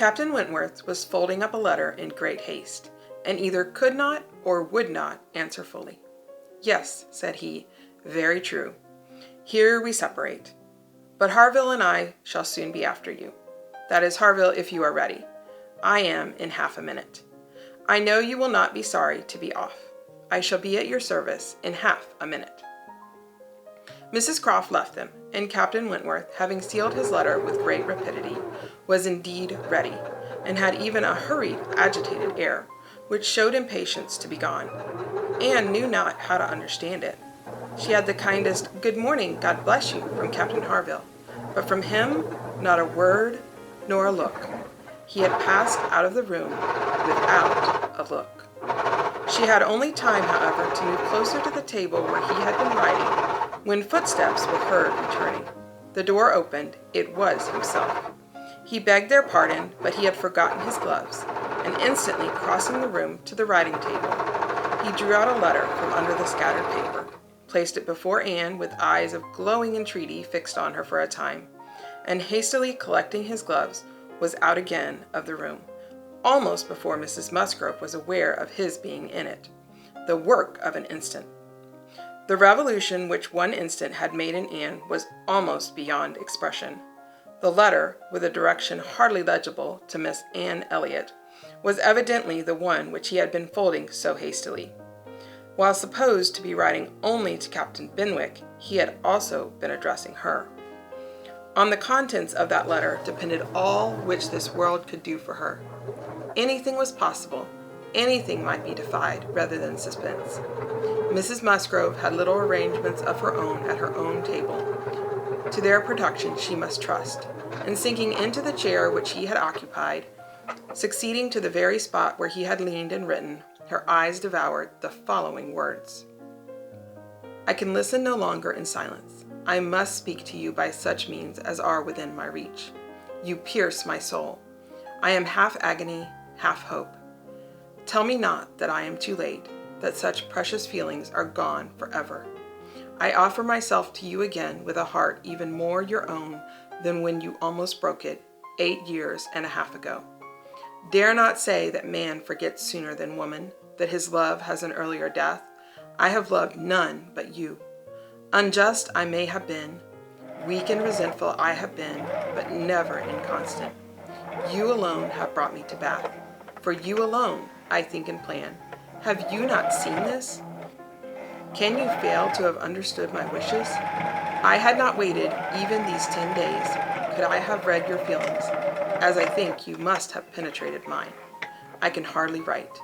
Captain Wentworth was folding up a letter in great haste, and either could not or would not answer fully. "Yes," said he, "very true. Here we separate. But Harville and I shall soon be after you. That is, Harville, if you are ready. I am in half a minute. I know you will not be sorry to be off. I shall be at your service in half a minute." Mrs. Croft left them, and Captain Wentworth, having sealed his letter with great rapidity, was indeed ready, and had even a hurried, agitated air, which showed impatience to be gone. Anne knew not how to understand it. She had the kindest "Good morning, God bless you," from Captain Harville, but from him not a word nor a look. He had passed out of the room without a look. She had only time, however, to move closer to the table where he had been writing, when footsteps were heard returning. The door opened. It was himself. He begged their pardon, but he had forgotten his gloves, and instantly crossing the room to the writing table, he drew out a letter from under the scattered paper, placed it before Anne with eyes of glowing entreaty fixed on her for a time, and hastily collecting his gloves, was out again of the room, almost before Mrs. Musgrove was aware of his being in it. The work of an instant. The revolution which one instant had made in Anne was almost beyond expression. The letter, with a direction hardly legible to Miss Anne Elliott, was evidently the one which he had been folding so hastily. While supposed to be writing only to Captain Benwick, he had also been addressing her. On the contents of that letter depended all which this world could do for her. Anything was possible. Anything might be defied rather than suspense. Mrs. Musgrove had little arrangements of her own at her own table. To their production she must trust, and sinking into the chair which he had occupied, succeeding to the very spot where he had leaned and written, her eyes devoured the following words: "I can listen no longer in silence. I must speak to you by such means as are within my reach. You pierce my soul. I am half agony, half hope. Tell me not that I am too late, that such precious feelings are gone forever. I offer myself to you again with a heart even more your own than when you almost broke it 8 years and a half ago. Dare not say that man forgets sooner than woman, that his love has an earlier death. I have loved none but you. Unjust I may have been, weak and resentful I have been, but never inconstant. You alone have brought me to Bath. For you alone I think and plan. Have you not seen this? Can you fail to have understood my wishes? I had not waited even these 10 days, could I have read your feelings, as I think you must have penetrated mine. I can hardly write.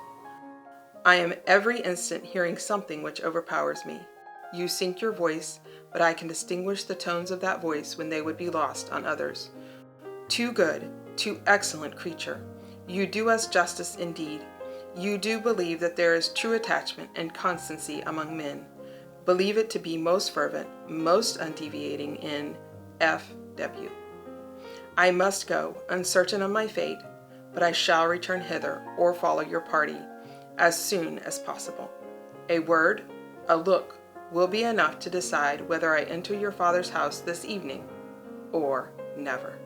I am every instant hearing something which overpowers me. You sink your voice, but I can distinguish the tones of that voice when they would be lost on others. Too good, too excellent creature, you do us justice indeed. You do believe that there is true attachment and constancy among men. Believe it to be most fervent, most undeviating in F.W. I must go, uncertain of my fate, but I shall return hither or follow your party as soon as possible. A word, a look, will be enough to decide whether I enter your father's house this evening or never.